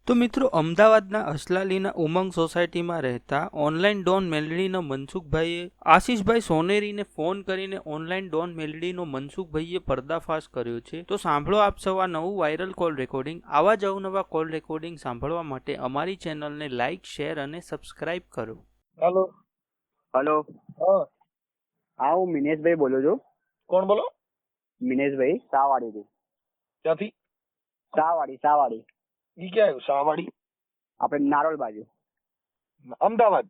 તો મિત્રો, અમદાવાદના અસલાલીના ઉમંગ સોસાયટીમાં રહેતા ઓનલાઈન ડોન મેલડીના મનસુખભાઈએ આશીષભાઈ સોનેરીને ફોન કરીને ઓનલાઈન ડોન મેલડીનો મનસુખભાઈએ પર્દાફાશ કર્યો છે. તો સાંભળો આપ સૌ આ નવું વાયરલ કોલ રેકોર્ડિંગ. આવા જ અવનવા કોલ રેકોર્ડિંગ સાંભળવા માટે અમારી ચેનલને લાઇક, શેર અને સબસ્ક્રાઇબ કરો. હેલો. હલો. હા, હા, હું મિનેશભાઈ બોલું છું. કોણ બોલો? મિનેશભાઈ શાહવાડીથી. ક્યાંથી? શાહવાડી ઈ ક્યાં આવ્યું? શાહવાડી? આપણે નારોલ બાજુ. અમદાવાદ?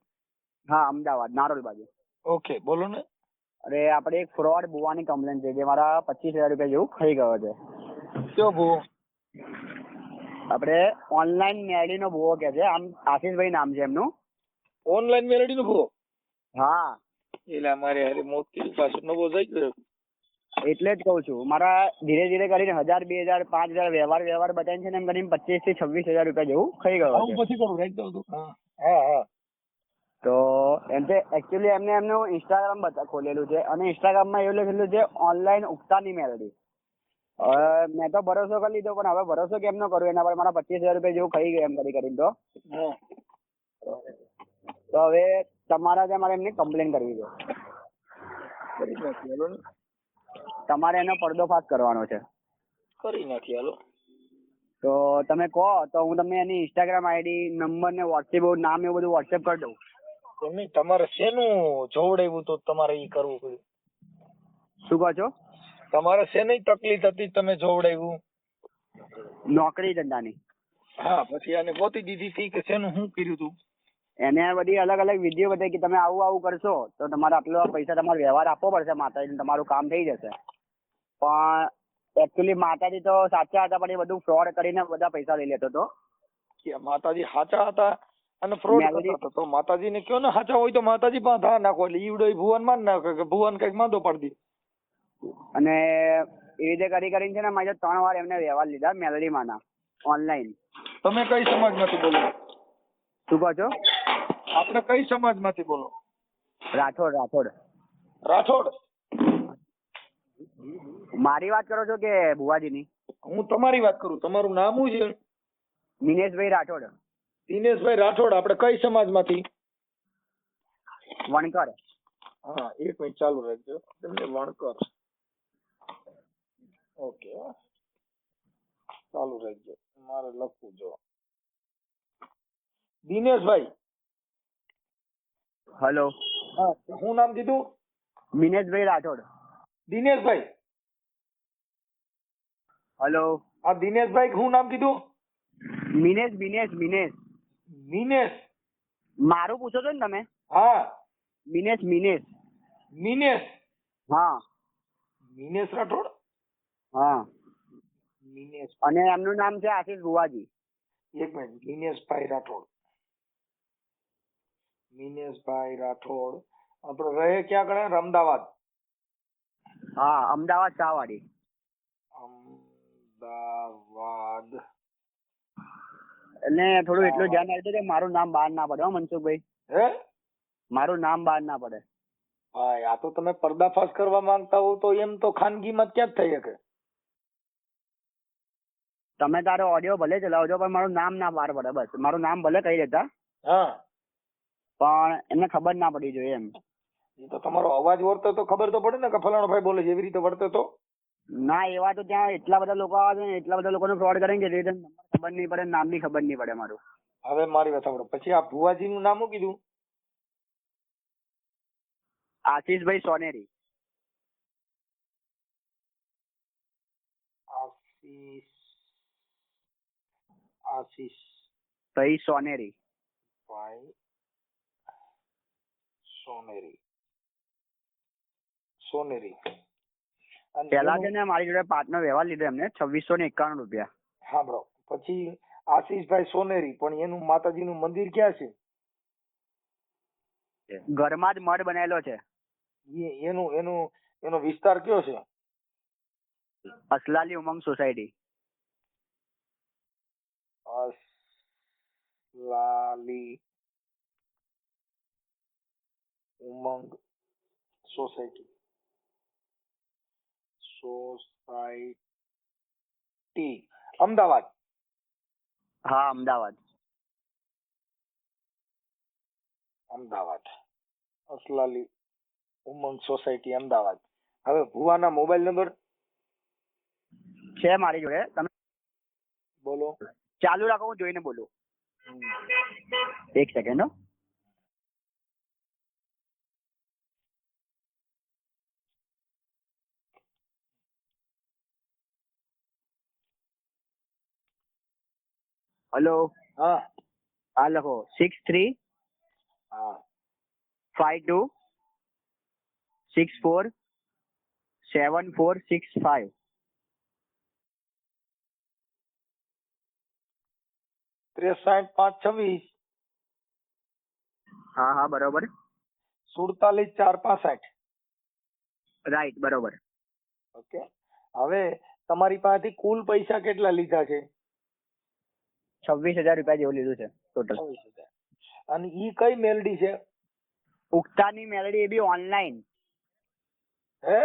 હા, અમદાવાદ નારોલ બાજુ. ઓકે, બોલો ને. અરે આપણે એક ફ્રોડ ભુવાની કમ્પ્લેન છે જે મારા 25,000 રૂપિયા જેવું ખાઈ ગયો છે. કયો ભૂવો? આપણે ઓનલાઈન મેડીનો ભુવો કે છે, આમ આશીષભાઈ નામ છે એમનું. ઓનલાઈન મેલડી નો ભૂવો? હા, એટલે અમારે હારે મોતી પાછો નવો જઈ ગયો. એટલે જ કહું છું. મારા ધીરે ધીરે કરીને 1,000, 2,000, 5,000 વ્યવહાર બતાવીને છે ને એમ કરીને 25,000 થી 26,000 રૂપિયા જેવું ખાઈ ગયો હું છે. પછી કરું, રાખ દઉં તું. હા હા હા. તો એમ છે એકચ્યુઅલી એમનું ઇન્સ્ટાગ્રામ ખોલેલું છે અને ઇન્સ્ટાગ્રામમાં એવું લખેલું છે ઓનલાઈન ઉગતાની મેલડી. હવે મેં તો ભરોસો કરી લીધો, પણ હવે ભરોસો કેમ ન કરું એના પર મારા 25,000 રૂપિયા જેવું ખાઈ ગયું એમ કરીને હા. તો હવે તમારા ત્યાં મારે એમની કમ્પ્લેન કરવી છે. કરી નાખી હાલો ને. તમારે એનો પર્દોફાશ કરવાનો છે. કરી નાખી હાલો. તો તમે કહો તો હું તમને એની ઇન્સ્ટાગ્રામ આઈડી, નંબર ને વોટ્સએપ નામ એવું બધું વોટ્સએપ કરી દઉં. એમની તમારે શેનું જોવડાવ્યું તો તમારે ઈ કરવું પડ્યું? શું કહો છો? તમારે શેની તકલીફ હતી તમે જોવડાવ્યું? નોકરી ધંધાની. હા, પછી આને ગોતી દીધી હતી કે શેનું શું કર્યું તું? એને બધી અલગ અલગ વિડીયો બતાવી કે તમે આવું કરશો તો તમારે આટલો પૈસા તમારે વ્યવહાર આપવો પડશે માતાજીને, તમારું કામ થઈ જશે. પણ એકચ્યુઅલી માતાજી તો સાચા હતા, પણ એ બધું ફ્રોડ કરીને બધા પૈસા લઈ લેતો હતો. કે માતાજી સાચા હતા અને ફ્રોડ મેલડી કરતા હતા? તો માતાજીને કયો ને સાચા હોય તો માતાજી પાસે ધા નાખો, એટલે ઈવડો ભુવન માં નાખે કે ભુવન કઈક માંદો પાડી દે. અને એ રીતે કરીને છે ને મારે 3 વાર એમને વ્યવહાર લીધા મેલડીમાંના ઓનલાઈન. તમે કઈ સમાજમાંથી બોલો? શું કહો છો? આપણે કઈ સમાજમાંથી બોલો? રાઠોડ. રાઠોડ? મારી વાત કરો છો કે ભુવાજીની? હું તમારી વાત કરું. તમારું નામ શું છે? મિનેશભાઈ રાઠોડ. દિનેશભાઈ રાઠોડ. આપણે કઈ સમાજમાંથી? વણકર. હા, એક મિનિટ ચાલુ રાખજો. તમને વણકર. ઓકે, ચાલુ રાખજો, મારે લખવું જો. દિનેશભાઈ. હલો. હા, શું નામ કીધું? મિનેશભાઈ રાઠોડ. દિનેશભાઈ. હલો. આ દિનેશભાઈ શું નામ કીધું? મિનેશ. મિનેશ? મારું પૂછો છો ને તમે? હા. મિનેશ. મિનેશ? હા. મિનેશ રાઠોડ? હા. મિનેશ. અને એમનું નામ છે આશીષ ભુવાજી. એક મિનિટ. દિનેશભાઈ રાઠોડ. મિનેશભાઈ રાઠોડ. આપણે રહે ક્યાં કણે? અમદાવાદ? હા, અમદાવાદ શાહવાડી. અમદાવાદ. એટલે થોડું એટલું ધ્યાન રાખજો કે મારું નામ બહાર ના પડે હો મનસુખભાઈ. હે? મારું નામ બહાર ના પડે. ભાઈ, આ તો તમે પર્દાફાશ કરવા માંગતા હો તો એમ તો ખાનગીમાં ક્યાં જ થઈ શકે? તમે તારો ઓડિયો ભલે ચલાવજો પણ મારું નામ ના બહાર પડે, બસ. મારું નામ ભલે કહી દેતા હા, પણ એમને ખબર ના પડી જોઈએ એમ. એ તો તમારો અવાજ વર્તો તો ખબર તો પડે ને કે ફલાણો ભાઈ બોલે છે, એવી રીતે વર્તે તો. ના, એવા તો ત્યાં એટલા બધા લોકો આવે છે ને, એટલા બધા લોકોને ફ્રોડ કરે કે રીતે નંબર ખબર નહીં પડે, નામ ની ખબર નહીં પડે મારું. હવે મારી વાત સાંભળો. પછી આ ભુવાજી નું નામ શું કીધું? આશીષભાઈ સોનેરી. આશીષ ભાઈ સોનેરી. ભાઈ સોનેરી. સોનેરી. અને પેલા એનું- છે ને મારી જોડે 5 નો વ્યવહાર લીધો એમને 2651 રૂપિયા. સાંભળો. પછી આશીષભાઈ સોનેરી, પણ એનું માતાજીનું મંદિર ક્યાં છે? ઘરમાં જ મઠ બનાવેલો છે. એનો વિસ્તાર કયો છે? અસલાલી ઉમંગ સોસાયટી. અસલાલી ઉમંગ સોસાયટી. અમદાવાદ? હા, અમદાવાદ. અમદાવાદ અસલાલી ઉમંગ સોસાયટી અમદાવાદ. હવે ભુવાના મોબાઈલ નંબર છે મારી જોડે, તમે બોલો. ચાલુ રાખો, હું જોઈને બોલું. એક સેકન્ડ હો. હલો. હા હા, લખો 63 હા 52 64 7465. 63 5 26 હા હા, બરોબર. 47 4 65. રાઈટ, બરોબર. ઓકે. હવે તમારી પાસેથી કુલ પૈસા કેટલા લીધા છે? 26,000 રૂપિયા જેવું લીધું છે ટોટલ. 26,000. અને ઈ કઈ મેલડી છે? ઉક્તાની મેલડી, એ બી ઓનલાઈન. હે?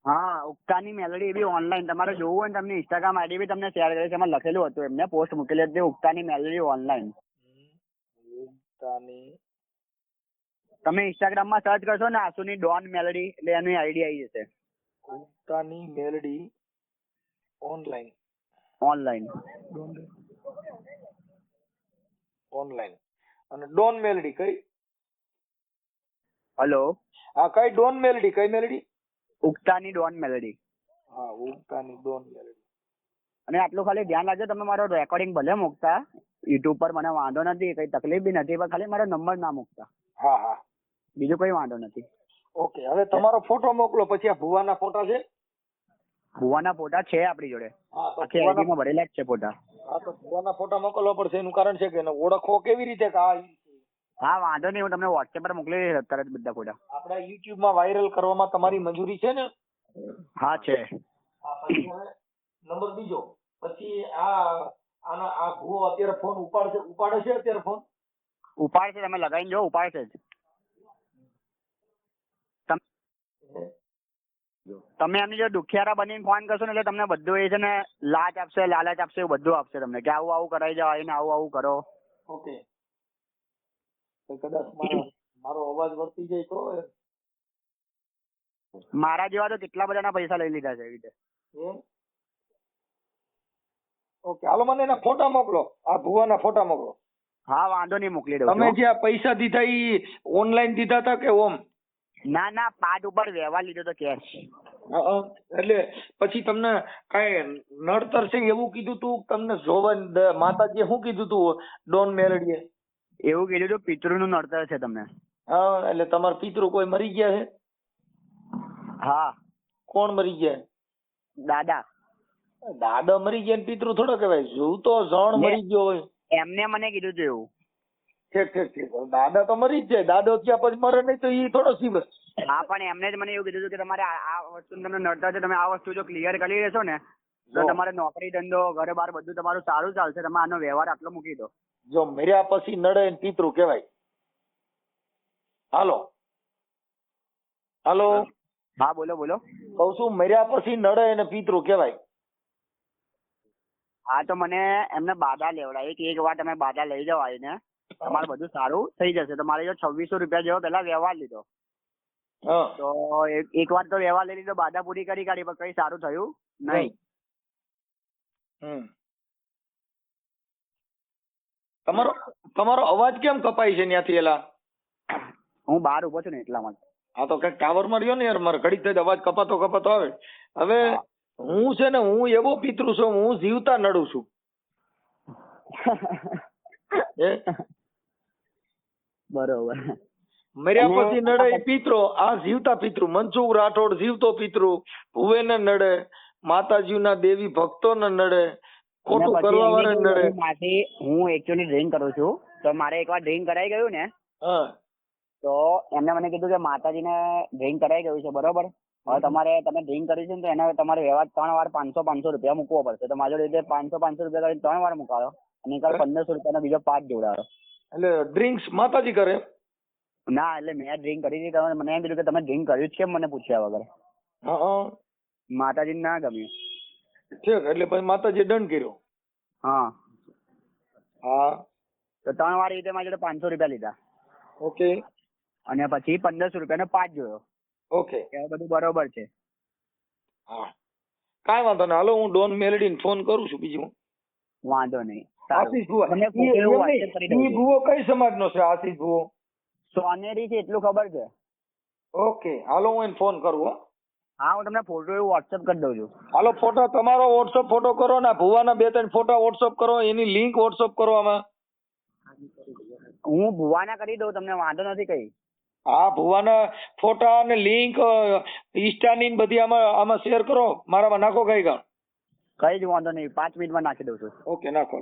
હા, ઉક્તાની મેલડી, એ બી ઓનલાઈન. તમારે જોવું હોય ને તમને ઇન્સ્ટાગ્રામ આઈડી બી તમને શેર કરી છે, એમાં લખેલું હતું, એમને પોસ્ટ મૂકેલી હતી ઉક્તાની મેલડી ઓનલાઈન. ઉગતાની તમે ઇન્સ્ટાગ્રામમાં સર્ચ કરશો ને આસુની ડોન મેલડી, એટલે એની આઈડી આવી જશે. ઉગતાની મેલડી ઓનલાઈન. ઓનલાઈન. ઓનલાઈન. અને ડોન મેલડી કઈ? હલો. હા, કઈ ડોન મેલડી? કઈ મેલડી? ઉક્તાની ડોન મેલડી. હા, ઉગતાની ડોન મેલડી. અને આટલું ખાલી ધ્યાન રાખજો, તમે મારો રેકોર્ડિંગ ભલે મૂકતા યુટ્યુબ પર, મને વાંધો નથી, કઈ તકલીફ બી નથી, પણ ખાલી મારો નંબર ના મૂકતા, હા હા, બીજું કોઈ વાંધો નથી. ઓકે. હવે તમારો ફોટો મોકલો. પછી આ ભુવાના ફોટા છે? ભુવાના ફોટા છે આપણી જોડે, હા, તો આખી આઈડી માં ભરેલા જ છે ફોટા. હા, તો ભુવાના ફોટા મોકલવા પડશે. એનું કારણ છે કે એને ઓળખવો કેવી રીતે? કે આ હા, વાંધો નહીં, હું તમને વોટ્સએપ પર મોકલી દઈશ તરત બધા ફોટા. આપણા યુટ્યુબ માં વાયરલ કરવામાં તમારી મંજૂરી છે ને? હા, છે. હા, પછી હવે નંબર બીજો. પછી આ ભુવો અત્યારે ફોન ઉપાડે છે અત્યારે ફોન? ઉપાડશે, તમે લગાવીને જો, ઉપાડશે જ. તમે એમની જો દુખિયારા બનીને ફોન કરશો ને, એટલે તમને બધું એ છે ને લાલચ આપશે, એવું બધું આપશે તમને, કે આવું આવું કરાઈ જાવ, આવીને આવું આવું કરો. ઓકે. તો કદાચ મારો અવાજ વર્તી જાય તો? મારા જેવા તો કેટલા બધાના પૈસા લઈ લીધા છે એવી રીતે. એમ? ઓકે, હાલો મને એના ફોટા મોકલો. આ ભુવાના ફોટા મોકલો. હા, વાંધો નહીં, મોકલી દઉં તમે છું. જે આ પૈસા દીધા ઈ ઓનલાઈન દીધા હતા કે ઓમ? ના ના, પાટ ઉપર વ્યવહાર લીધો તો કેશ. એટલે પછી તમને કઈ નડતર છે એવું કીધું તું? તમને જોવન માતાજીએ શું કીધું તું ડોન મેલડીએ? એવું કીધું હતું, પિતૃનું નડતર છે તમને. હા, એટલે તમારા પિતૃ કોઈ મરી ગયા છે? હા. કોણ મરી ગયા? દાદા. દાદા મરી ગયા ને પિતૃ થોડો કહેવાય. જોવું તો જણ મરી ગયો હોય. એમને મને કીધું હતું એવું. ઠીક ઠીક ઠીક. દાદા તો મરી જ જાય. દાદો ત્યાં પછી મરે નહીં તો ઈ થોડો સીવે. હા, પણ એમને જ મને એવું કીધું હતું કે તમારે આ વસ્તુ તમને નડતર છે, તમે આ વસ્તુ જો ક્લિયર કરી લેશો ને તો તમારે નોકરી ધંધો ઘર બાર બધું તમારું સારું ચાલશે. તમે આનો વ્યવહાર આટલો મૂકી દો. જો મર્યા પછી નડે ને પિતૃ કહેવાય. હાલો હાલો, હા, બોલો બોલો. કઉ છું મર્યા પછી નડે અને પિતૃ કહેવાય. હા, તો મને એમને બાધા લેવડાવી કે એક વાર તમે બાધા લઈ જાઓ આવીને, તમારે બધું સારું થઈ જશે. તો મારે જો 2600 રૂપિયા જેવો પેલા વ્યવહાર લીધો. હા, તો એક વાર તો વ્યવહાર લઈ લીધો, બાધા પૂરી કરી કાઢી, પણ કઈ સારું થયું નહીં. તમારો અવાજ કેમ કપાય છે ત્યાંથી? એલા હું બહાર ઉભો છું ને એટલા માટે. હા, તો કઈક ટાવર માં રહ્યો ને યાર. મારે ઘડીક થઈ અવાજ કપાતો આવે. હવે હું છે ને, હું એવો પિતૃ છું, હું જીવતા નડું છું. બરોબર. મર્યા પછી નડે એ પિતૃ. આ જીવતા પિતૃ. મનસુખ રાઠોડ જીવતો પિતૃ. ભુવેને નડે, માતાજીના દેવી ભક્તોને નડે, ખોટું કરવા વાળા નડે. હું એકચ્યુઅલી ડ્રિંક કરું છું, તો મારે એકવાર ડ્રિંક કરાઈ ગયું ને, હા, તો એમને મને કીધું કે માતાજીને ડ્રિંક કરાઈ ગયું છે, બરોબર. હવે તમે ડ્રિંક કરી છે ને, તો એના તમારે વ્યવહાર 3 વાર 500 રૂપિયા મૂકવો પડશે. તો મારી જોડે 500 રૂપિયા કરીને 3 વાર મુકાયો, અને એક વાર 1500 રૂપિયાનો બીજો પાઠ જોડાયો. એટલે ડ્રિંક્સ માતાજી કરે? ના, એટલે મેં ડ્રિંક કરી હતી. તમે મને એમ કીધું કે તમે ડ્રિંક કર્યું જ કેમ, મને પૂછ્યા વગર. માતાજીને ના ગમ્યું. ઠીક. એટલે પછી માતાજીએ દંડ કર્યો. હા. હા તો 3 વાર એ રીતે મારી જોડે 500 રૂપિયા લીધા ઓકે અને પછી 1500 રૂપિયાનો પાસ જોયો ઓકે કે બધું બરોબર છે. હા કાંઈ વાંધો નહીં, હાલો હું ડોન મેલડીને ફોન કરું છું. બીજું વાંધો નહીં. સારું. આશીષ ભુવા તમને ઈ- ફોટો એવું એમ WhatsApp કરી દઉં નહીં, ઈ છું. ભુવો કઈ સમાજનો છે આશીષ ભુવો? સોનેરી છે એટલું ખબર છે. ઓકે હાલો હું એને ફોન કરું હો. હા હું તમને ફોટો એવું WhatsApp કરી દઉં છું. હાલો ફોટો તમારો વોટ્સઅપ ફોટો કરો ને ભુવાના 2-3 ફોટા વોટ્સઅપ કરો, એની લિંક વોટ્સઅપ કરો આમાં. હું ભુવાના કરી દઉં, તમને વાંધો નથી કઈ. હા ભુવાના ફોટા અને લિંક ઇન્સ્ટાની ને બધી આમાં શેર કરો, મારામાં નાખો કઈ કામ. કઈ જ વાંધો નહીં, 5 મિનિટમાં નાખી દઉં છું. ઓકે નાખો.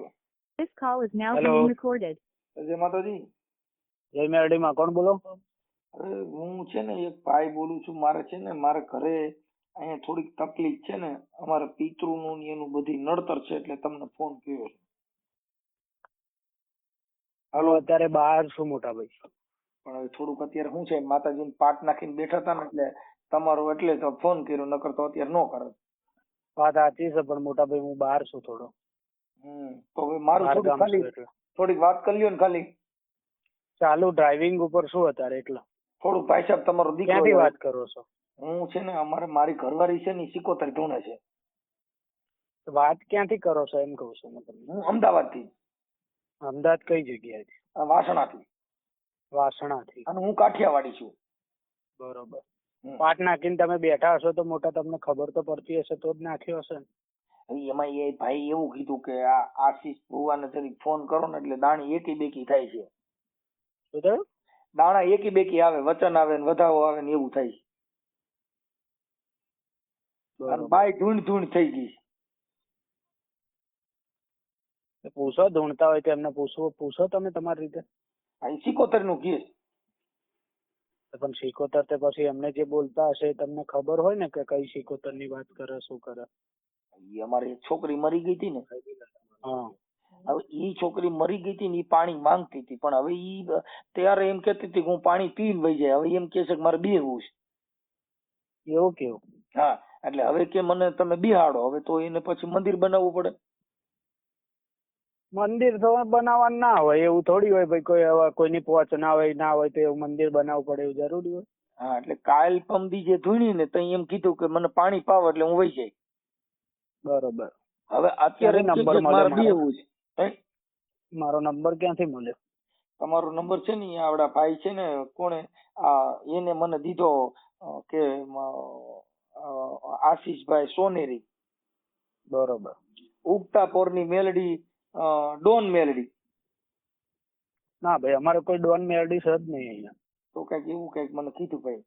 This call is now Hello. being recorded. જય માતાજી. જય મેરડીમાં કોણ બોલો? અરે હું છે ને એક ભાઈ બોલું છું. મારે છે ને મારા ઘરે અહીંયા થોડીક તકલીફ છે ને, અમારા પિતૃનું ને એનું બધી નડતર છે, એટલે તમને ફોન કર્યો છે. હાલો અત્યારે બહાર છું મોટા ભાઈ. પણ હવે થોડુંક અત્યારે શું છે, માતાજીને પાટ નાખીને બેઠા હતા ને એટલે તમારો એટલે તો ફોન કર્યો, નકર તો અત્યારે ન કરે. વાત સાચી છે પણ મોટા ભાઈ હું બહાર છું થોડો. તો હવે મારું બહાર થોડુંક ગામ છું ખાલી એટલે. થોડીક વાત કરી લ્યો ને ખાલી. ચાલુ ડ્રાઇવિંગ ઉપર છું અત્યારે એટલે. થોડુંક ભાઈ સાહેબ તમારો દીકરો ક્યાંથી છે. વાત કરો છો? હું છે ને મારી ઘરવાળી છે ને ઈ 77 ધોણે છે. વાત ક્યાંથી કરો છો એમ કહું છું હું તમને. હું અમદાવાદ થી, અમદાવાદ કઈ જગ્યાએથી? વાસણા થી, વાસણાથી. અને હું કાઠિયાવાડી છું. બરોબર. હમ. પાટ નાખીને તમે બેઠા હશો તો મોટા તમને ખબર તો પડતી હશે તો જ નાખ્યો હશે ને. હવે એમાં એ ભાઈ એવું કીધું કે આ આશીષ ભુવાને જરીક ફોન કરો ને એટલે દાણી એકી બેકી થાય છે. શું થયું? દાણા એકી બેકી આવે, વચન આવે ને વધાવો આવે ને એવું થાય છે. અને બરોબર. બાઈ ધૂણ ધૂણ થઈ ગઈ છે. પૂછો, ધૂણતા હોય તો એમને પૂછો તમે તમારી રીતે. આ 77 નું કેસ. પણ સિકોતર તે પછી એમને જે બોલતા હશે એ તમને ખબર હોય ને કે કઈ સિકોતર ની વાત કરે શું કરે. ઈ અમારી એક છોકરી મરી ગઈ હતી ને, હા હવે ઈ છોકરી મરી ગઈ હતી ને ઈ પાણી માંગતી હતી, પણ હવે ઈ ત્યારે એમ કેતી હતી કે હું પાણી પીને વહી જાય. હવે એમ કે છે કે મારે બેહવું છે. એવું કેવું? હા એટલે હવે કે મને તમે બિહાડો. હવે તો એને પછી મંદિર બનાવવું પડે. મંદિર તો બનાવવાનું ના હોય એવું થોડી હોય ભાઈ. કોઈ હવે કોઈની પહોંચ ના હોય તો એવું મંદિર બનાવવું પડે એવું જરૂરી હોય? હા એટલે કાલ પમદી જે ધૂણી ને તો એમ કીધું કે મને પાણી પાવ એટલે હું વહી જાય. બરોબર. હવે અત્યારે ક્યાંથી એમ કે નંબર મારે મળ્યો મારો? બેહવું છે. હે? મારો નંબર ક્યાંથી મળ્યો? તમારો નંબર છે ને આપડા ભાઈ છે ને કોણે એને મને દીધો કે આશીષભાઈ સોનેરી, બરોબર. ઉગતા પોરની મેલડી, ડોન મેલડી. ના ભાઈ અમારે કોઈ ડોન મેરડી છે જ નહીં અહીંયા. તો કઈક એવું કઈક મને કીધું ભાઈ.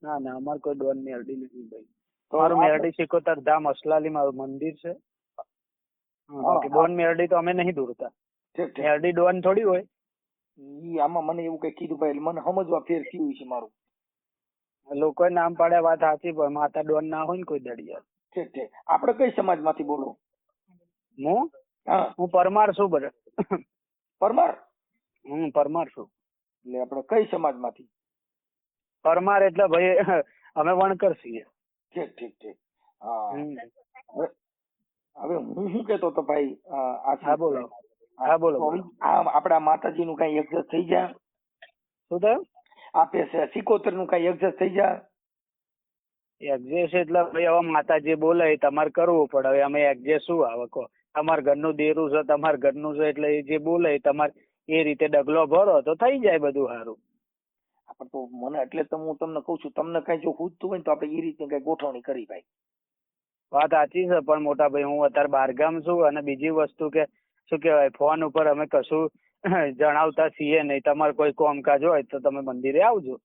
ના અમારે કોઈ ડોન મેરડી નથી ભાઈ. તો મારું આપણે- મેરડી સિકોતર ધામ અસલાલી મારું મંદિર છે. હા, બાકી ડોન મેરડી તો અમે નહીં દોરતા. ઠીક ઠીક. મેરડી ડોન થોડી હોય. ઈ આમાં મને એવું કઈક કીધું ભાઈ, એટલે મને સમજવા ફેર થયું છે મારું. લોકોએ નામ પાડ્યા વાત સાચી પણ માતા ડોન ના હોય ને કોઈ દડિયા. ઠીક ઠીક. આપણે કઈ સમાજ માંથી બોલો? હું હા હું પરમાર છું બધા. પરમાર. હું પરમાર છું. એટલે આપણે કઈ સમાજ માંથી? પરમાર એટલે ભાઈ અમે વણકર છીએ. ઠીક ઠીક ઠીક. હા હમ. હવે હું શું કેતો તો ભાઈ હા બોલો. હા બોલો બોલો. આપડા માતાજી નું કઈ એડજસ્ટ થઈ જાય? શું થયું? આપે 77 નું કઈ એડજસ્ટ થઈ જાય? એડજસ્ટ એટલે ભાઈ હવે માતાજી બોલે એ તમારે કરવું પડે. હવે અમે એડજસ્ટ શું આવે કહો? તમારા ઘરનું દેરું છે, તમારા ઘરનું છે, એટલે એ જે બોલે એ તમારે એ રીતે ડગલો ભરો તો થઈ જાય બધું સારું. પણ તો મને એટલે તો હું તમને કઉ છું, તમને કઈ જો ખૂટતું હોય ને તો આપણે એ રીતે કઈ ગોઠવણી કરી ભાઈ. વાત સાચી છે પણ મોટા ભાઈ હું અત્યારે બહારગામ છું અને બીજી વસ્તુ કે શું કહેવાય ફોન ઉપર અમે કશું જણાવતા છીએ નહીં. તમારે કોઈ કામકાજ હોય તો તમે મંદિરે આવજો.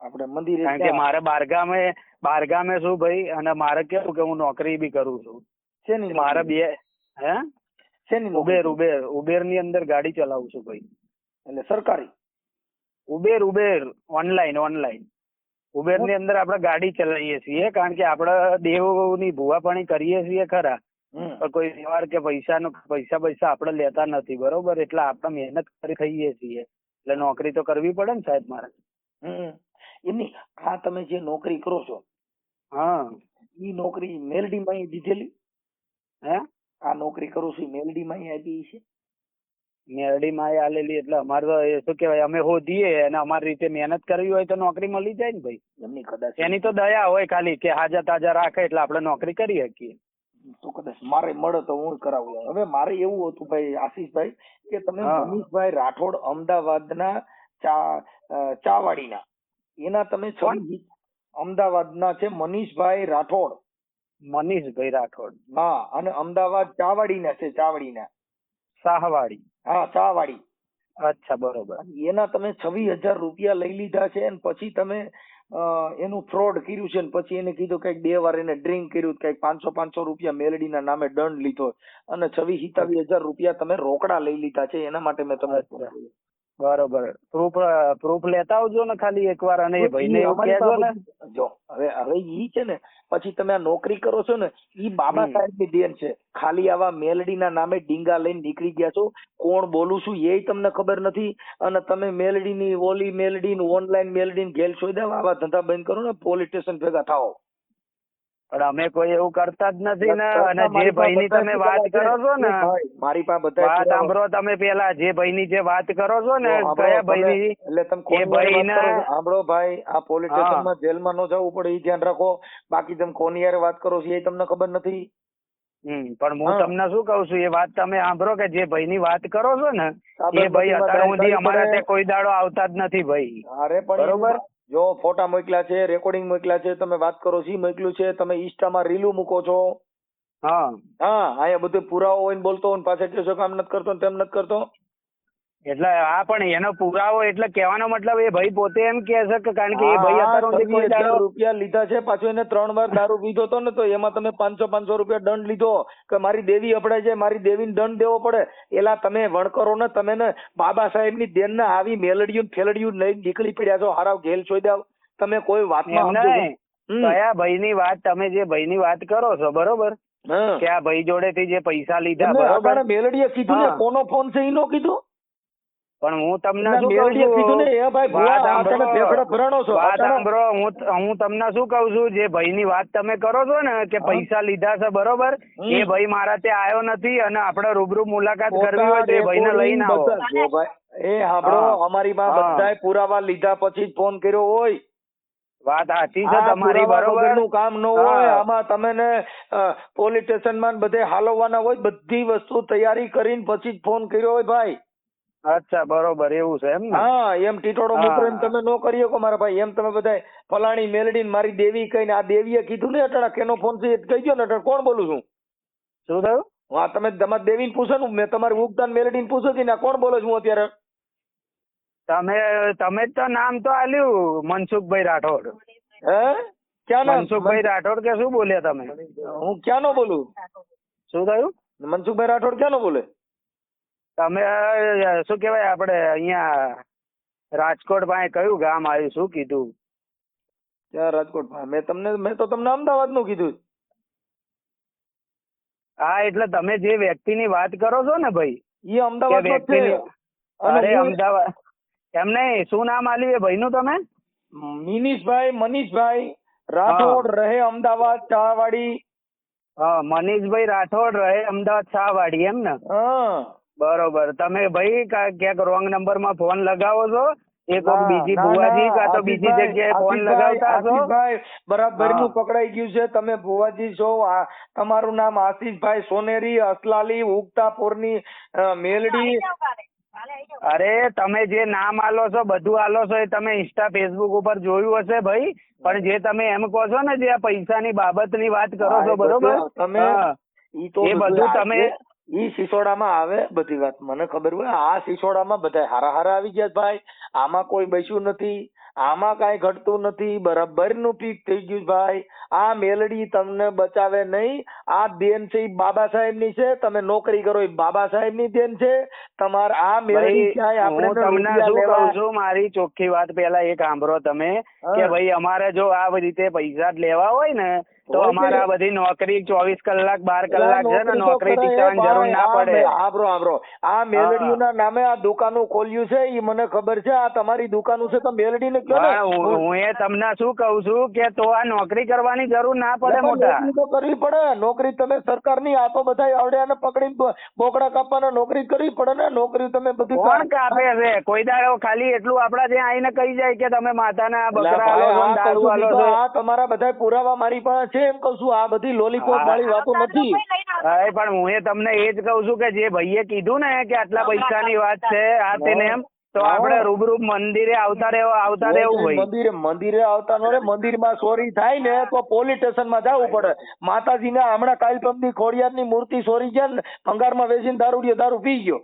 આપણે મંદિરે કારણ કે મારે બહારગામે શું ભાઈ, અને મારે કેવું કે હું નોકરી બી કરું છું. શેની મારે નોકરી? હે શેની નોકરી? ઉબેર ની અંદર ગાડી ચલાવું છું ભાઈ. એટલે સરકારી? ઉબેર ઓનલાઈન ઉબેર ની અંદર આપણે ગાડી ચલાવીએ છીએ. કારણ કે આપણે દેવની ભૂવાપણી કરીએ છીએ ખરા, પણ કોઈ વ્યવહાર કે પૈસા આપણે લેતા નથી. બરોબર? એટલે આપણે મહેનત કરી થઈએ છીએ એટલે નોકરી તો કરવી પડે ને સાહેબ મારે. એમની આ તમે જે નોકરી કરો છો, હા ઈ નોકરી મેલડી માં દીધેલી? હે આ નોકરી કરું છું મેલડી માં આપી છે? મેરડીમાં એ આલેલી એટલે અમારે તો એ શું કહેવાય, અમે શોધીએ અને અમારી રીતે મહેનત કરવી હોય તો નોકરી મળી જાય ને ભાઈ. એમની કદાચ એની તો દયા હોય ખાલી કે હાજા તાજા રાખે એટલે આપણે નોકરી કરી શકીએ. તો કદાચ મારે મળે તો હું કરાવું. હવે મારે એવું હતું ભાઈ આશીષભાઈ કે તમે હા. મનીષભાઈ રાઠોડ અમદાવાદના ચાવાડીના એના તમે છબી અમદાવાદના છે મનીષભાઈ રાઠોડ. મનીષભાઈ રાઠોડ. હા, અને અમદાવાદ ચાવાડીના છે, ચાવડીના. શાહવાડી. હા, ચાવાડી. અચ્છા, બરોબર. એના તમે 26,000 રૂપિયા લઈ લીધા છે અને પછી તમે એનું ફ્રોડ કર્યું છે ને પછી એને કીધું કઈક 2 વાર એને ડ્રિંક કર્યું, કઈક 500 રૂપિયા મેલડીના નામે દંડ લીધો અને 27,000 રૂપિયા તમે રોકડા લઈ લીધા છે. એના માટે મેં તમને ફોન કર્યો. બરોબર. પ્રૂફ લેતા આવજો ને ખાલી એકવાર, અને એ ભાઈને એવું અમારી કહેજો ને. પાસે જો હવે ઈ છે ને પછી તમે આ નોકરી કરો છો ને ઈ બાબા સાહેબ ની દેન છે. ખાલી આવા મેલડીના નામે ડીંગા લઈને નીકળી ગયા છો. કોણ બોલું છું એ તમને ખબર નથી અને તમે મેલડીની ઓલી મેલડી ઓનલાઈન મેલડી ગેલ છોડી દો. આવા ધંધા બંધ કરો ને પોલીસ સ્ટેશન ભેગા થાઓ. પણ અમે કોઈ એવું કરતા જ નથી ને. અને જે ભાઈની તમે વાત કરો છો ને, મારી પાસે બધા વાત સાંભળો તમે પેલા, જે ભાઈની જે વાત કરો છો ને, કયા ભાઈની, એટલે તમે એ ભાઈને સાંભળો ભાઈ, આ પોલીસ સ્ટેશનમાં જેલમાં ન જવું પડે એ ધ્યાન રાખો. બાકી તમે કોની યાર વાત કરો છો એ તમને ખબર નથી. પણ હું તમને શું કઉ છું, એ વાત તમે સાંભળો કે જે ભાઈની વાત કરો છો ને એ ભાઈ અત્યાર સુધી અમારા ત્યાં કોઈ દાડો આવતા જ નથી ભાઈ. અરે પણ બરોબર. જો ફોટા મોકલ્યા છે, રેકોર્ડિંગ મોકલ્યા છે, તમે વાત કરો છો મોકલ્યું છે, તમે ઇન્સ્ટામાં રીલું મૂકો છો. હા, અહીંયા બધું પુરાવો હોય ને બોલતો હોય પાછળ કે છો કામ નથી કરતો તેમ નથી કરતો. એટલે હા, પણ એનો પુરાવો એટલે કહેવાનો મતલબ એ ભાઈ પોતે એમ કે છે કે કારણ કે એ ભાઈ અત્યાર સુધી કોઈ 26,000 દાડો રૂપિયા લીધા છે. પાછું એને 3 વાર દારૂ પીધો હતો ને તો એમાં તમે 500 રૂપિયા દંડ લીધો કે મારી દેવી અપડાય છે, મારી દેવીને દંડ દેવો પડે. એલા તમે વણકરો ને તમે ને બાબા સાહેબ ની દેન ના આવી મેલડીયું ફેલડીયું લઈ નીકળી પડ્યા છો. હારાવ ઘેલ છોડી દાવ તમે કોઈ વાતમાં કયા ભાઈ ની વાત, તમે જે ભાઈ ની વાત કરો છો બરોબર, કે આ ભાઈ જોડેથી જે પૈસા લીધા બરોબર, મેલડીએ કીધું ને કોનો ફોન છે ઈ નો કીધું. પણ હું તમને શું મેલડીએ કહું કીધું ને છું, એ ભાઈ વાત ભુવા તમે ફેફડા ભરાણો છો. વાત સાંભળો, હું તમને શું કહું છું, જે ભાઈ ની વાત તમે કરો છો ને કે પૈસા લીધા છે બરોબર, એ ભાઈ મારા ત્યાં આવ્યો નથી અને આપણે રૂબરૂ મુલાકાત કરવી હોય તો એ ભાઈને લઈને આવો. એ સાંભળો, અમારી પાસે બધાય પુરાવા લીધા પછી જ ફોન કર્યો હોય. વાત સાચી છે તમારી, બરોબર. નું કામ ન હોય આમાં. તમે ને પોલીસ સ્ટેશન માં બધે હાલવવાના હોય, બધી વસ્તુ તૈયારી કરીને પછી જ ફોન કર્યો હોય ભાઈ. અચ્છા, બરોબર, એવું છે એમ ને. હા, એમ ટીટોડો મૂકીને તમે ન કરી શકો મારા ભાઈ. એમ તમે બધા ફલાણી મેલડી મારી દેવી કહીને આ દેવીએ કીધું ને અટાણા કેનો ફોન છે કહી ગયો ને અટાણા કોણ બોલું છું. શું થયું? હા, તમે તમારી દેવીને પૂછો ને, મેં તમારી ઉગતાન મેલડીને પૂછો કે કોણ બોલો છું અત્યારે. તમે જ તો નામ તો આલ્યું મનસુખભાઈ રાઠોડ. હે ક્યાં નામ? મનસુખભાઈ રાઠોડ કે શું બોલ્યા તમે? હું ક્યાં નો બોલું? શું થયું? મનસુખભાઈ રાઠોડ ક્યાં નો બોલે? તમે શું કેવાય, આપણે અહીંયા રાજકોટ પાસે કયું ગામ આવ્યું, શું કીધું? ત્યાં રાજકોટ. મેં તો તમને અમદાવાદ નું કીધું. હા, એટલે તમે જે વ્યક્તિની વાત કરો છો ને ભાઈ, એ અમદાવાદ નો છે. અરે અમદાવાદ એમ નહીં, શું નામ આલ્યું એ ભાઈ નું તમે? મનીષભાઈ રાઠોડ, રહે અમદાવાદ ચાવાડી. હા, મનીષભાઈ રાઠોડ, રહે અમદાવાદ ચાવાડી, એમ ને? હા, બરોબર. તમે ભાઈ ક્યાંક રોંગ નંબર માં ફોન લગાવો છો, એ કોઈ બીજી ભુવાજી કાં તો બીજી જગ્યાએ ફોન લગાવતા છો. બરાબર નું પકડાઈ ગયું છે. તમે ભુવાજી છો. તમારું નામ આશીષભાઈ સોનેરી, અસલાલી, ઉગતાપુરની મેલડી. અરે તમે જે નામ આલો છો, બધું આલો છો, એ તમે ઇન્સ્ટા ફેસબુક ઉપર જોયું હશે ભાઈ. પણ જે તમે એમ કહો છો ને, જે આ પૈસાની બાબતની વાત કરો છો બરોબર, એ બધું તમે ઈ સિસોડામાં આવે બધી વાત મને ખબર હોય. આ સિસોડામાં બધા હારા હારા આવી ગયા ભાઈ. આમાં કોઈ બસ્યું નથી, આમાં કાંઈ ઘટતું નથી. બરાબર નું પીક થઈ ગયું ભાઈ. આ મેલડી તમને બચાવે નહીં. આ દેન છે એ બાબા સાહેબ ની છે. તમે નોકરી કરો એ બાબા સાહેબ ની દેન છે. તમારે આ મેલડી ક્યાંય આપણે હું તમને શું કહું છું, મારી ચોખ્ખી વાત પેલા એક સાંભળો તમે, કે ભાઈ અમારે જો આ રીતે પૈસા લેવા હોય ને તો હોય અમારે આ છે. બધી નોકરી 24 કલાક 12 અલા, કલાક છે ને નોકરી તો નોકરી કરે, ટીચવાની જરૂર ભાઈ, ના પડે. આબરો આ મેલડીઓના નામે આ દુકાનો ખોલ્યું છે ઈ મને ખબર છે. આ તમારી દુકાનો છે તો મેલડીને કયો ને. પણ હું એ તમને શું કહું છું કે તો આ નોકરી કરવાની જરૂર ના પડે પણ મોટા. નોકરી તો કરવી પડે. નોકરી તમે સરકારની આ તો બધા આવડ્યાને પકડીને બોકડા કાપવાના નોકરી કરવી પડે ને. નોકરી તમે બધું કોણ કાપે છે? કોઈ દાડો ખાલી એટલું આપડા ત્યાં આવીને કહી જાય કે તમે માતાના બકરા આલો છો ને દારૂ આલો છો. આ તમારા બધા પુરાવા મારી પાસે છે એમ કહું છું. આ બધી લોલીપોપ વાળી વાતો નથી. અરે પણ હું એ તમને એ જ કહું છું કે જે ભાઈએ કીધું ને કે આટલા પૈસાની વાત છે આ તેને એમ, તો આપણે રૂબરૂ મંદિરે આવતા રહેવું ભાઈ. મંદિરે આવતા નો રે. મંદિરમાં ચોરી થાય ને તો પોલીસ સ્ટેશનમાં જવું પડે. માતાજીના હમણાં કાલ પમદી ખોડિયારની મૂર્તિ ચોરી છે ને ભંગારમાં વેચીને દારૂ પી ગયો.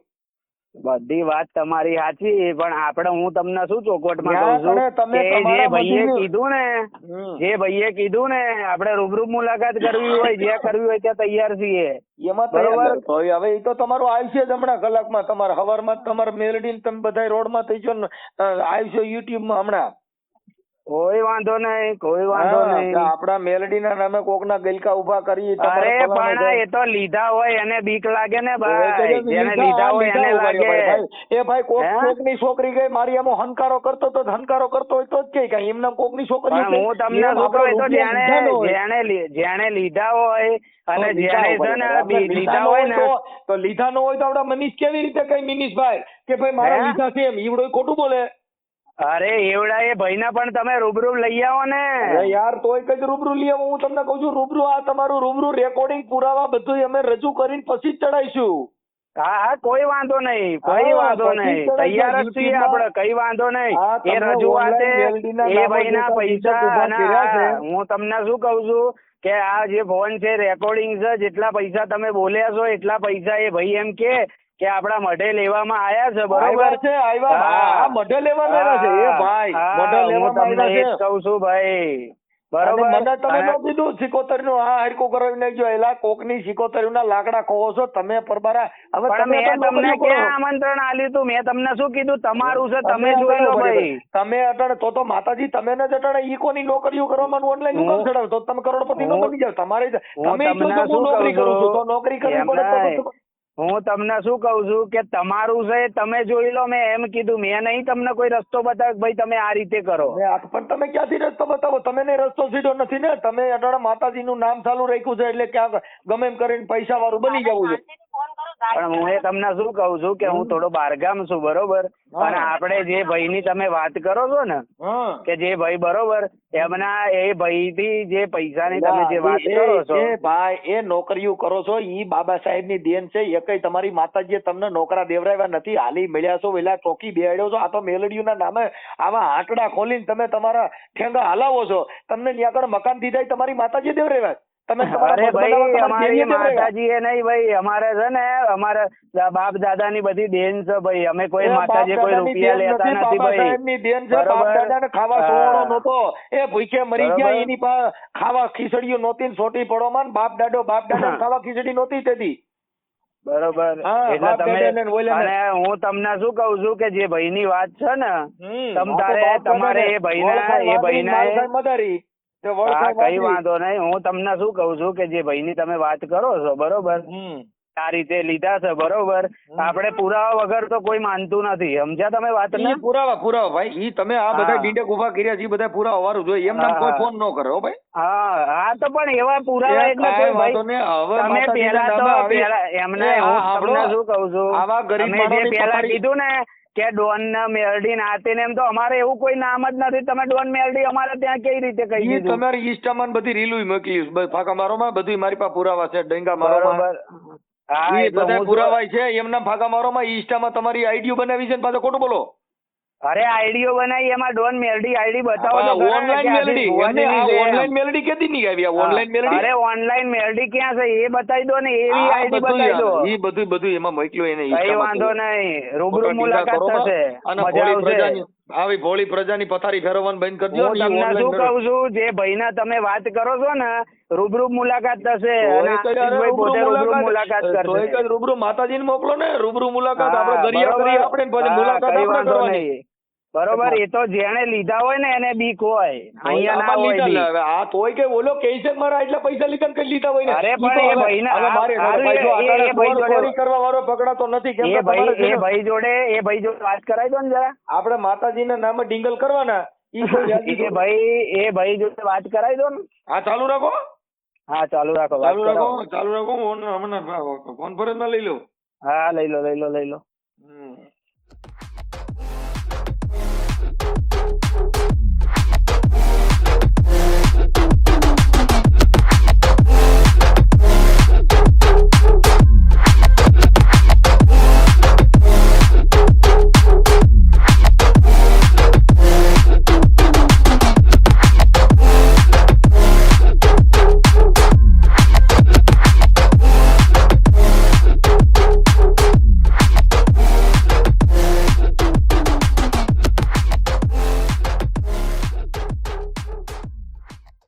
બધી વાત તમારી સાચી, પણ આપણે હું તમને શું ચોખવટમાં ત્યાં કહું કણે છું તમે કે જે તમારા ભાઈએ મંદિર- કીધું ને હમ. જે ભાઈએ કીધું ને આપણે રૂબરૂ મુલાકાત કરવી હોય જ્યાં કરવી હોય ત્યાં તૈયાર છીએ. એમાં બરોબર. તો હવે એ તો તમારું આયુષ્ય જ હમણાં કલાકમાં તમારે હવારમાં તમારે મેલડીને તમે બધા રોડમાં થઈ છો ને આયુષ્ય યુટ્યુબમાં હમણાં. કોઈ વાંધો નહીં, કોઈ વાંધો હા, નહીં. કે આપણા મેલડીના નામે કોકના ગલકા ઉભા કરી અરે પણ એ તો લીધા હોય એને બીક લાગે ને ભાઈ, જેને લીધા હોય એને લાગે. એ ભાઈ હે? કોકની છોકરી ગઈ મારી એમાં હનકારો કરતો તો હનકારો કરતો હોય તો જ કઈ એમના કોકની છોકરી પણ હું તમને શું કહું, એ તો જેણે લીધા હોય અને જેણે છે ને લીધા હોય ને તો લીધા નો હોય તો આપડા મનીષ કેવી રીતે કઈ મિનીષભાઈ કે ભાઈ મારા હે? લીધા છે એમ ઈવડો ખોટું બોલે. અરે એવડા એ ભાઈને પણ તમે રૂબરૂ લઈ આવો ને. અરે યાર તોય કઈ રૂબરૂ લઈ આવો. હું તમને કહું છું રૂબરૂ આ તમારું રૂબરૂ રેકોર્ડિંગ પુરાવા બધું અમે રજૂ કરીને પછી જ ચડાઈશું. હા હા કોઈ વાંધો નહીં, કોઈ હા, વાંધો પછી નહીં, ચડાઈ તૈયાર જ છીએ YouTube માં. આપણે, કઈ વાંધો નહીં. હા, એ તમે રજૂઆતે online મેલડીના એ નામે ભાઈના જે પૈસા ઉભા અને કર્યા છે. હું તમને શું કહું છું કે આ જે ફોન છે રેકોર્ડિંગ છે, જેટલા પૈસા તમે બોલ્યા છો એટલા પૈસા એ ભાઈ એમ કે આપડા મઢે લેવામાં આયા છે, બરોબર આવ્યા છે, આવ્યા. હા, મઢે લેવાના છે એ ભાઈ. મઢે હું લેવામાં તમને એ આવ્યા જ છે. કહું છું ભાઈ, અને બરોબર. મને તમે અને ન કીધું સિકોતર નું હા હરકું કરાવી નાખજો. એલા કોકની સિકોતર ના લાકડા ખોવો છો તમે પરબારા. હવે પણ તમે મેં તો તમને નોકરીઓ કરો. ક્યાં આમંત્રણ આલ્યું તું? મેં તમને શું કીધું? તમારું છે, તમે તમે જોઈ લો અટાણે ભાઈ. તમે અટાણે તો માતાજી તમે ને જ અટાણે ઈ કોની નોકરીઓ કરવામાં ઓનલાઈન હું- દુકાન ચડાવો તો તમે કરોડપતિ નો હું- બની જાવ. તમારે હું તમે ઈચ્છો તમને છો હું શું નોકરી કહું કરું છું તો છું? નોકરી કરવી એમ પડે નહીં. તો હું તમને શું કહું છું કે તમારું છે એ તમે જોઈ લો. મેં એમ કીધું, મેં નહીં તમને કોઈ રસ્તો બતાવ્યો કે ભાઈ તમે આ રીતે કરો. પણ તમે ક્યાંથી રસ્તો બતાવો? તમે ને રસ્તો સીધો નથી ને. તમે અટાણે માતાજી નું નામ ચાલુ રાખ્યું છે એટલે ક્યાંક ગમે એમ કરીને પૈસા વાળું બની જવું છે. પણ હું એ તમને શું કહું છું કે હું થોડો બહારગામ છું, બરોબર. હા. અને આપણે જે ભાઈની તમે વાત કરો છો ને હા. કે જે ભાઈ બરોબર એમના એ ભાઈથી જે પૈસાની તમે જે વાત કરો છો, એ ભાઈ એ નોકરીઓ કરો છો ઈ બાબા સાહેબ ની દેન છે. એકઈ તમારી માતાજીએ તમને નોકરા દેવરાવ્યા નથી. હાલી મળ્યા છો વેલા ચોકી બેહાડ્યો છો. આ તો મેલડીઓના નામે આવા આંકડા ખોલીને તમે તમારા ઠેંગા હલાવો છો. તમને ત્યાં આગળ મકાન દીધા ઈ તમારી માતાજી દેવરાવ્યા. તમે તમારા અરે મત બનાવવા ભાઈ તમારી અમારી દેવીએ દેવરાવ્યા. માતાજી એ નહીં ભાઈ, અમારે છે ને અમારે બાપ દાદા ની બધી દેન છે ભાઈ. અમે કોઈ એ માતાજી કોઈ બાપ-દાદાની રૂપિયા દેન લેતા નથી બાબા ભાઈ, સાહેબની દેન છે. બરોબર. બાપ-દાદાને ખાવા હા. સોવણો નહોતો. એ ભૂખે મરી બરોબર. ગયા. એની પાસે ખાવા ખીચડીઓ નહોતી ને સોટી પડોમાં બાપ દાદાને ખાવા ખીચડી નહોતી તેથી. બરોબર. હા, એટલે બાપ તમે દાદાને ને ઓલાને. અને હું તમને શું કહું છું કે જે ભાઈની વાત છે ને તમ આ તો તારે બાપ તમારે દાદાને એ ભાઈને વળખાણ વાદળી ભાઈને માલખાણ મદારી. તે હા વળખાણ કઈ વાદળી. વાંધો નહીં. હું તમને શું કહું છું કે જે ભાઈની તમે વાત કરો છો, બરોબર, આ રીતે લીધા છે, બરોબર. આપણે પુરાવા વગર તો કોઈ માનતું નથી, સમજ્યા તમે વાતને? ઈ પુરાવા ભાઈ. ઈ તમે આ બધા હા. ડીંડક ઉભા કર્યા છે ઈ બધા પુરાવા વાળું જોઈએ. એમ નામ હા, કોઈ હા. ફોન ન કરે હો ભાઈ. હા તો પણ એવા પુરાવા એ એટલે કાંઈ કોઈ વાંધો ભાઈ નહીં. હવે તમે માતાજીના પહેલા તો નામે આવી- પહેલા એમને એ હું હા, તમને સાંભળો. શું કહું છું, આવા ગરીબ તમે જે માણસની પહેલા પથારી- કીધું ને કે ડોન ને મેલડી નાતે ને એમ તો અમારે એવું કોઈ નામ જ નથી. તમે ડોન મેલડી અમારે ત્યાં કઈ રીતે કહી ઈ દીધું? તમારી ઈસ્ટામાં બધી રીલું મોકલી છે. બસ ફાંકા મારોમાં બધું મારી પાસે પુરાવા છે. ડેંગા મારોમાં બરોબર. હા ઈ એટલે બધા હું પુરાવા છે. એમના ફાંકા મારોમાં ઈસ્ટામાં તમારી આઈડીઓ બનાવી છે ને પાછો ખોટું બોલો. અરે આઈડીઓ બનાવી એમાં ડોન મેલડી આઈડી બતાવો તો ખરા ઓનલાઈન કે આથી મેલડી ભુવાજીની એમને આ છે એમ. ઓનલાઈન મેલડી કેદી નહીં આવી? આ ઓનલાઈન મેલડી અરે ઓનલાઈન મેલડી ક્યાં છે એ બતાવી દો ને, એવી આ આઈડી બધું બતાવી દો. ઈ બધું એમાં મોકલ્યું એને કઈ ઈસ્ટામાં વાંધો તો. નહીં, રૂબરૂ ખોટા મુલાકાત ટીકા કરો થશે, અને મજા ભોળી આવશે. પ્રજાની આવી ભોળી પ્રજાની પથારી ફેરવવાનું બંધ કરજો. હું તમને શું કહું છું, જે ભાઈના તમે વાત કરો છો ને રૂબરૂ મુલાકાત થશે અને આશીષભાઈ પોતે રૂબરૂ મુલાકાત કરશે. રૂબરૂ માતાજીને મોકલો ને. રૂબરૂ મુલાકાત હા, આપણે દરિયા બરોબર. કરી આપણે પછી હા, મુલાકાત કઈ આપણે વાંધો કરવાની. નહીં. બરોબર, એ તો જેણે લીધા હોય ને એને બીક હોય, અહીંયા ના આમાં હોય લીધા બીક. ને હવે આ તોય કે ઓલો કહે છે કે મારા એટલા પૈસા લીધા ને કઈ લીધા હોય ને. અરે ઈ પણ તો એ હવે- ભાઈને હવે મારે હારું ભાઈ જો એ આટાણે ભાઈ જોડે- ચોરી કરવા વાળો પકડાતો નથી કેમ એ કે તમારે છે ભાઈ ને, જોડે વાત કરાવી દો ને જરા. આપણે માતાજીના નામે ડિંગલ કરવાના ઈ કોઈ વ્યાજબી એ ભાઈ જોડે વાત કરાવી દો ને. હા ચાલુ રાખો હા ચાલુ રાખો, વાત ચાલુ રાખો કરાવો. ચાલુ રાખો હું હમણાં કોન્ફરન્સમાં લઈ લઉં. હા લઈ લો. હમ